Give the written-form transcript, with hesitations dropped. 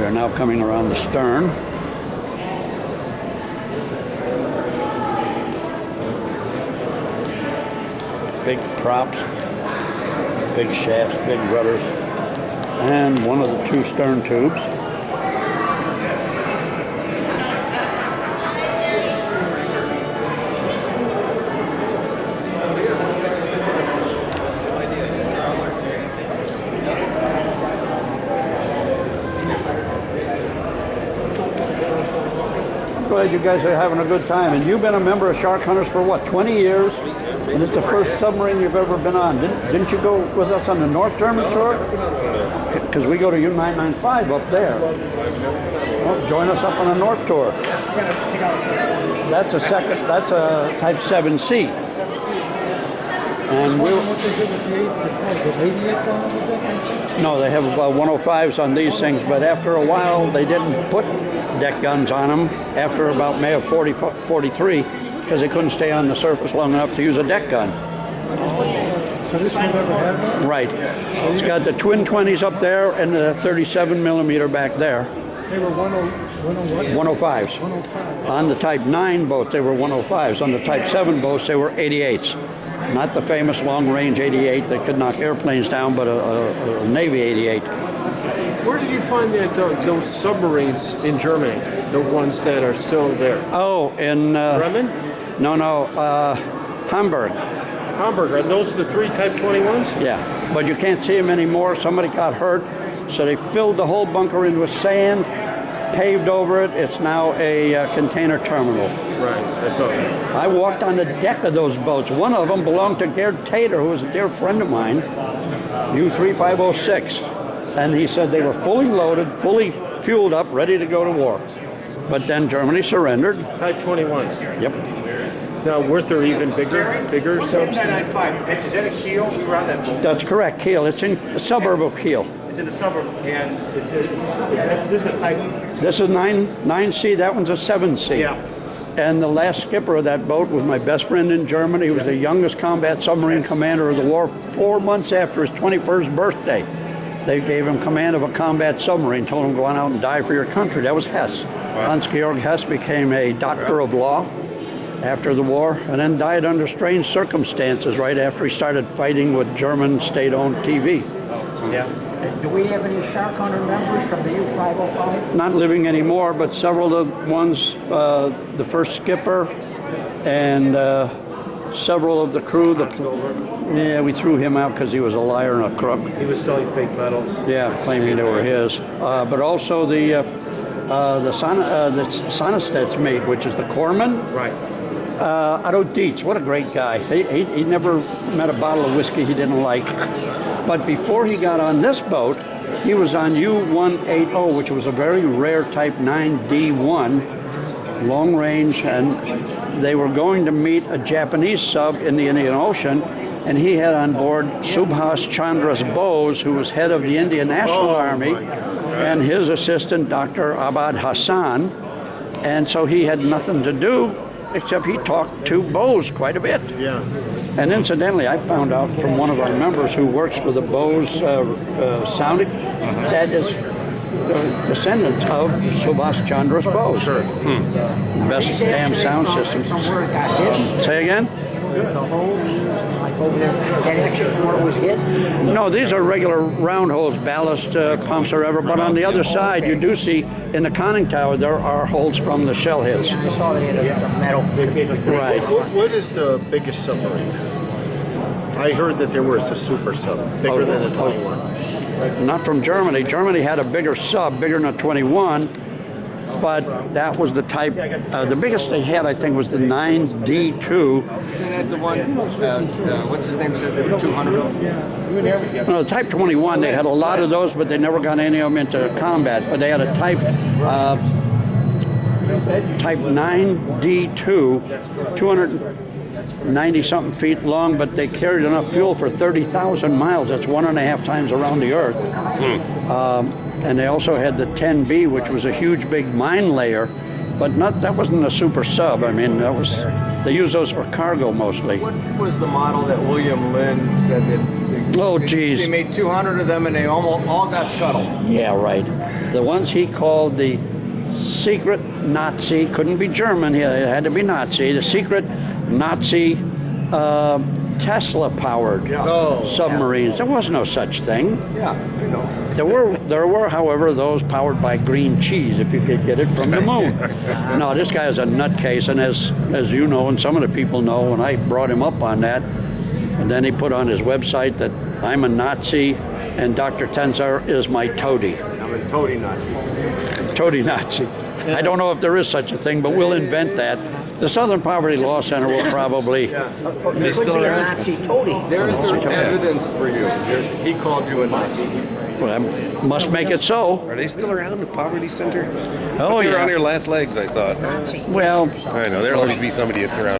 They're now coming around the stern. Big props, big shafts, big rudders, and one of the two stern tubes. Glad you guys are having a good time. And you've been a member of Shark Hunters for what, 20 years? And it's the first submarine you've ever been on. Didn't you go with us on the North German tour? Because we go to U995 up there. Well, join us up on the North tour. That's a Type 7C. And no, they have 105s on these things, but after a while they didn't put deck guns on them after about May of 43 because they couldn't stay on the surface long enough to use a deck gun. So this one never had one? Right. It's got the twin 20s up there and the 37 millimeter back there. They were 105s. 105s. On the Type 9 boats, they were 105s. On the Type 7 boats, they were 88s. Not the famous long-range 88 that could knock airplanes down, but a Navy 88. Where did you find that those submarines in Germany, the ones that are still there? Oh, in... Bremen? No, Hamburg. Hamburg. Are those the three Type 21s? Yeah, but you can't see them anymore. Somebody got hurt, so they filled the whole bunker in with sand, paved over it. It's now a container terminal. Right, that's all. I walked on the deck of those boats. One of them belonged to Gerd Tater, who was a dear friend of mine, U-3506. And he said they were fully loaded, fully fueled up, ready to go to war. But then Germany surrendered. Type 21s. Yep. Now, weren't there even bigger subs? Is that a Kiel? We were on that boat. That's correct, Kiel. It's in the suburb of Kiel. It's in the suburb, and this is a type. This is 9C, that one's a 7C. Yeah. And the last skipper of that boat was my best friend in Germany. He was the youngest combat submarine commander of the war 4 months after his 21st birthday. They gave him command of a combat submarine, told him go on out and die for your country. That was Hess. Wow. Hans-Georg Hess became a doctor of law after the war and then died under strange circumstances right after he started fighting with German state-owned TV. Yeah. Do we have any Shark Hunter members from the U-505? Not living anymore, but several of the ones, the first skipper and several of the crew. Yeah, we threw him out because he was a liar and a crook. He was selling fake medals. Yeah, claiming they were his. But also the Sonnestedt's mate, which is the corpsman. Right. Otto Dietz, what a great guy. He never met a bottle of whiskey he didn't like. But before he got on this boat, he was on U-180, which was a very rare Type 9D1, long range, and they were going to meet a Japanese sub in the Indian Ocean, and he had on board Subhas Chandra Bose, who was head of the Indian National Army, and his assistant, Dr. Abad Hassan, and so he had nothing to do except he talked to Bose quite a bit. Yeah. And incidentally, I found out from one of our members who works for the Bose sounding that is descendants of Subhas Chandra Bose. Sure. Best damn sound systems. Say again? The holes, like over there, that actually from where it was hit? No, these are regular round holes, ballast pumps or whatever, but on the other side you do see in the conning tower there are holes from the shell hits. I saw they had some metal. Right. What is the biggest submarine? I heard that there was a super sub, bigger than a 21. Not from Germany. Germany had a bigger sub, bigger than a 21, but that was the type, the biggest they had, I think, was the 9D2. Isn't that the one, what's his name, said there were 200 of them? No, the Type 21, they had a lot of those, but they never got any of them into combat. But they had a Type 9D2, 290-something feet long, but they carried enough fuel for 30,000 miles. That's 1.5 times around the Earth. And they also had the 10B, which was a huge, big mine layer, but that wasn't a super sub. I mean, they used those for cargo mostly. What was the model that William Lynn said that Oh, He geez. made 200 of them, and they almost all got scuttled. Yeah, right. The ones he called the secret Nazi, couldn't be German, it had to be Nazi, the secret Nazi Tesla-powered Oh. submarines. There was no such thing. Yeah, I know. There were, however, those powered by green cheese, if you could get it from the moon. No, this guy is a nutcase, and as you know, and some of the people know, and I brought him up on that, and then he put on his website that I'm a Nazi, and Dr. Tensar is my toady. I'm a toady Nazi. Toady Nazi. I don't know if there is such a thing, but we'll invent that. The Southern Poverty Law Center will probably. They still be a Nazi toady. There's the evidence for you. He called you a Nazi. Well, that must make it so. Are they still around, the Poverty Center? Oh, They were on yeah. their last legs, I thought. Well, I know, there'll always be somebody that's around.